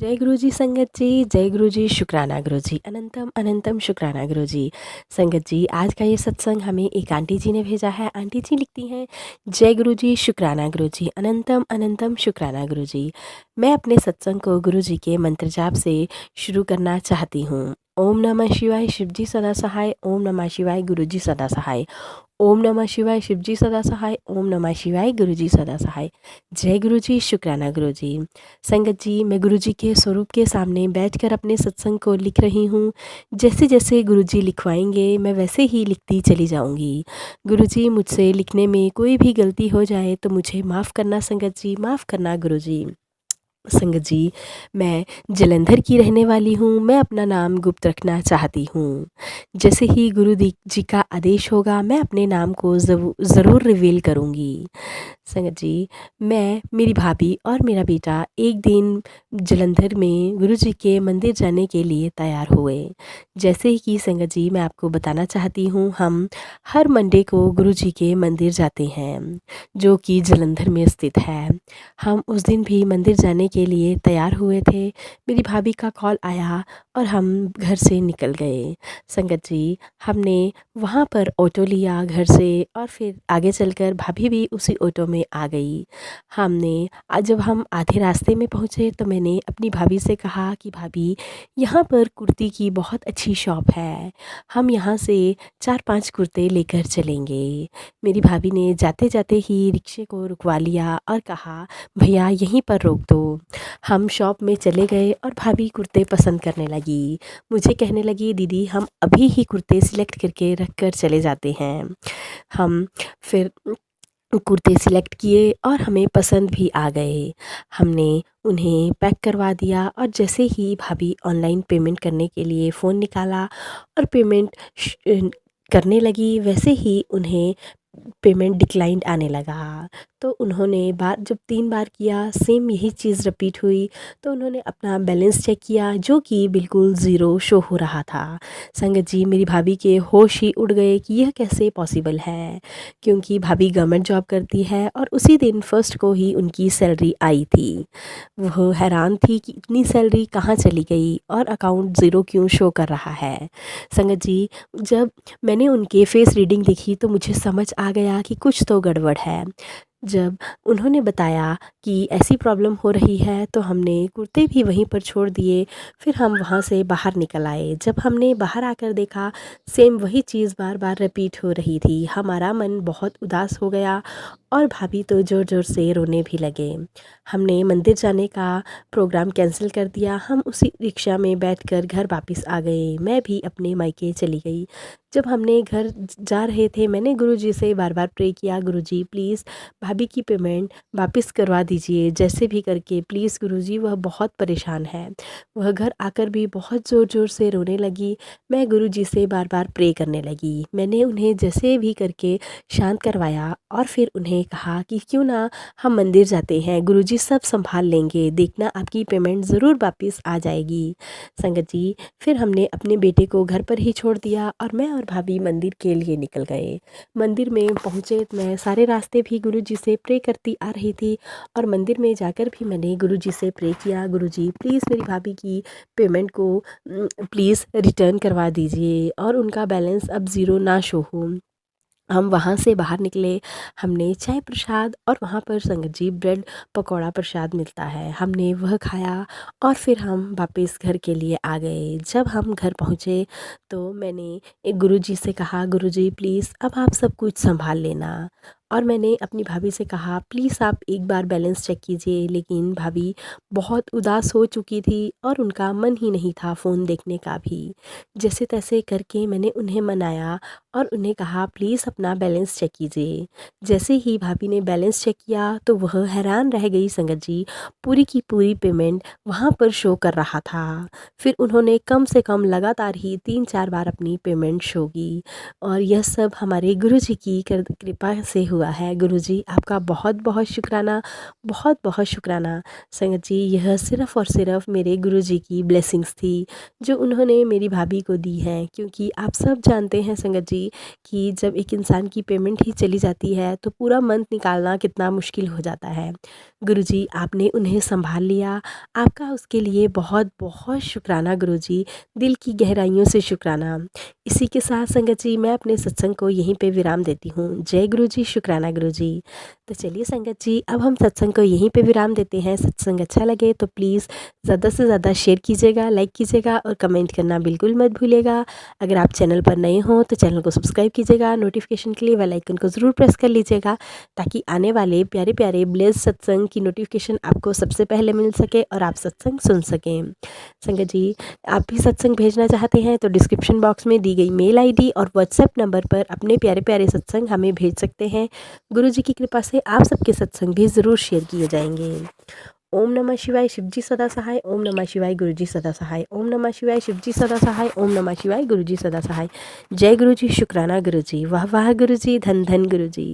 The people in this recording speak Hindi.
जय गुरु जी संगत जी, जय गुरु जी, शुक्राना गुरु जी, अनंतम अनंतम शुक्राना गुरु जी। संगत जी, आज का ये सत्संग हमें एक आंटी जी ने भेजा है। आंटी जी लिखती हैं, जय गुरु जी, शुक्राना गुरु जी, अनंतम अनंतम शुक्राना गुरु जी। मैं अपने सत्संग को गुरु जी के मंत्र जाप से शुरू करना चाहती हूँ। ओम नमः शिवाय, शिव जी सदा सहाय। ओम नमः शिवाय, गुरु जी सदा सहाय। ओम नमः शिवाय, शिव जी सदा सहाय। ओम नमः शिवाय, गुरु जी सदा सहाय। जय गुरु जी, शुक्राना गुरु जी। संगत जी, मैं गुरु जी के स्वरूप के सामने बैठकर अपने सत्संग को लिख रही हूँ। जैसे जैसे गुरु जी लिखवाएंगे मैं वैसे ही लिखती चली जाऊँगी। गुरु जी, मुझसे लिखने में कोई भी गलती हो जाए तो मुझे माफ़ करना संगत जी, माफ़ करना गुरु जी। संगत जी, मैं जलंधर की रहने वाली हूँ। मैं अपना नाम गुप्त रखना चाहती हूँ। जैसे ही गुरु जी का आदेश होगा मैं अपने नाम को ज़रूर रिवील करूँगी। संगत जी, मैं, मेरी भाभी और मेरा बेटा एक दिन जलंधर में गुरु जी के मंदिर जाने के लिए तैयार हुए। जैसे कि संगत जी मैं आपको बताना चाहती हूँ, हम हर मंडे को गुरु जी के मंदिर जाते हैं, जो कि जलंधर में स्थित है। हम उस दिन भी मंदिर जाने के लिए तैयार हुए थे। मेरी भाभी का कॉल आया और हम घर से निकल गए। संगत जी, हमने वहाँ पर ऑटो लिया घर से और फिर आगे चलकर भाभी भी उसी ऑटो में आ गई। हमने आज जब हम आधे रास्ते में पहुँचे तो मैंने अपनी भाभी से कहा कि भाभी, यहाँ पर कुर्ती की बहुत अच्छी शॉप है, हम यहाँ से 4-5 कुर्ते लेकर चलेंगे। मेरी भाभी ने जाते जाते ही रिक्शे को रुकवा लिया और कहा, भैया यहीं पर रोक दो। हम शॉप में चले गए और भाभी कुर्ते पसंद करने लगी। मुझे कहने लगी, दीदी हम अभी ही कुर्ते सिलेक्ट करके रख कर चले जाते हैं। हम फिर कुर्ते सिलेक्ट किए और हमें पसंद भी आ गए। हमने उन्हें पैक करवा दिया और जैसे ही भाभी ऑनलाइन पेमेंट करने के लिए फ़ोन निकाला और पेमेंट करने लगी, वैसे ही उन्हें पेमेंट डिक्लाइंड आने लगा। तो उन्होंने जब 3 बार किया, सेम यही चीज़ रिपीट हुई, तो उन्होंने अपना बैलेंस चेक किया जो कि बिल्कुल ज़ीरो शो हो रहा था। संगत जी, मेरी भाभी के होश ही उड़ गए कि यह कैसे पॉसिबल है, क्योंकि भाभी गवर्नमेंट जॉब करती है और उसी दिन फर्स्ट को ही उनकी सैलरी आई थी। वह हैरान थी कि इतनी सैलरी कहाँ चली गई और अकाउंट ज़ीरो क्यों शो कर रहा है। संगत जी, जब मैंने उनके फेस रीडिंग देखी तो मुझे समझ आ गया कि कुछ तो गड़बड़ है। जब उन्होंने बताया कि ऐसी प्रॉब्लम हो रही है तो हमने कुर्ते भी वहीं पर छोड़ दिए। फिर हम वहाँ से बाहर निकल आए। जब हमने बाहर आकर देखा, सेम वही चीज़ बार बार रिपीट हो रही थी। हमारा मन बहुत उदास हो गया और भाभी तो ज़ोर ज़ोर से रोने भी लगे। हमने मंदिर जाने का प्रोग्राम कैंसिल कर दिया। हम उसी रिक्शा में बैठकर घर वापस आ गए। मैं भी अपने मायके चली गई। जब हमने घर जा रहे थे, मैंने गुरुजी से बार बार प्रे किया, गुरुजी प्लीज़ भाभी की पेमेंट वापस करवा दीजिए, जैसे भी करके प्लीज़ गुरुजी, वह बहुत परेशान है। वह घर आकर भी बहुत ज़ोर ज़ोर से रोने लगी। मैं गुरुजी से बार बार प्रे करने लगी। मैंने उन्हें जैसे भी करके शांत करवाया और फिर उन्हें कहा कि क्यों ना हम मंदिर जाते हैं, गुरुजी सब संभाल लेंगे, देखना आपकी पेमेंट ज़रूर वापस आ जाएगी। संगत जी, फिर हमने अपने बेटे को घर पर ही छोड़ दिया और मैं और भाभी मंदिर के लिए निकल गए। मंदिर में पहुँचे, मैं सारे रास्ते भी गुरुजी से प्रे करती आ रही थी और मंदिर में जाकर भी मैंने गुरुजी से प्रे किया, गुरुजी प्लीज़ मेरी भाभी की पेमेंट को प्लीज़ रिटर्न करवा दीजिए और उनका बैलेंस अब ज़ीरो ना शो हो। हम वहाँ से बाहर निकले। हमने चाय प्रसाद और वहाँ पर संगत जी ब्रेड पकौड़ा प्रसाद मिलता है, हमने वह खाया और फिर हम वापस घर के लिए आ गए। जब हम घर पहुँचे तो मैंने एक गुरुजी से कहा, गुरुजी प्लीज़ अब आप सब कुछ संभाल लेना। और मैंने अपनी भाभी से कहा, प्लीज़ आप एक बार बैलेंस चेक कीजिए। लेकिन भाभी बहुत उदास हो चुकी थी और उनका मन ही नहीं था फ़ोन देखने का भी। जैसे तैसे करके मैंने उन्हें मनाया और उन्हें कहा, प्लीज़ अपना बैलेंस चेक कीजिए। जैसे ही भाभी ने बैलेंस चेक किया तो वह हैरान रह गई संगत जी, पूरी की पूरी पेमेंट वहाँ पर शो कर रहा था। फिर उन्होंने कम से कम लगातार ही 3-4 बार अपनी पेमेंट शो की और यह सब हमारे गुरुजी की कृपा से हुआ है। गुरुजी आपका बहुत बहुत शुक्राना, बहुत बहुत शुक्राना। संगत जी, यह सिर्फ़ और सिर्फ़ मेरे गुरुजी की ब्लेसिंग्स थी जो उन्होंने मेरी भाभी को दी हैं, क्योंकि आप सब जानते हैं संगत जी, जी कि जब एक इंसान की पेमेंट ही चली जाती है तो पूरा मंथ निकालना कितना मुश्किल हो जाता है। गुरुजी आपने उन्हें संभाल लिया, आपका उसके लिए बहुत बहुत शुक्राना गुरुजी, दिल की गहराइयों से शुक्राना। इसी के साथ संगत जी मैं अपने सत्संग को यहीं पे विराम देती हूँ। जय गुरुजी, शुक्राना गुरुजी। तो चलिए संगत जी अब हम सत्संग को यहीं पे विराम देते हैं। सत्संग अच्छा लगे तो प्लीज़ ज़्यादा से ज़्यादा शेयर कीजिएगा, लाइक कीजिएगा और कमेंट करना बिल्कुल मत भूलिएगा। अगर आप चैनल पर नए हो तो चैनल को सब्सक्राइब कीजिएगा, नोटिफिकेशन के लिए बेल आइकन को ज़रूर प्रेस कर लीजिएगा ताकि आने वाले प्यारे प्यारे ब्लेस्ड सत्संग की नोटिफिकेशन आपको सबसे पहले मिल सके और आप सत्संग सुन सकें। संगत जी आप भी सत्संग भेजना चाहते हैं तो डिस्क्रिप्शन बॉक्स में दी गई मेल आईडी और व्हाट्सएप नंबर पर अपने प्यारे प्यारे सत्संग हमें भेज सकते हैं। गुरु जी की कृपा से आप सबके सत्संग भी ज़रूर शेयर किए जाएंगे। ओम नमः शिवाय, शिवजी सदा सहाय। ओम नमः शिवाय, गुरुजी सदा सहाय। ओम नमः शिवाय, शिवजी सदा सहाय। ओम नमः शिवाय, गुरुजी सदा सहाय। जय गुरुजी, शुक्राना गुरुजी, वाह वाह गुरुजी, धन धन गुरुजी।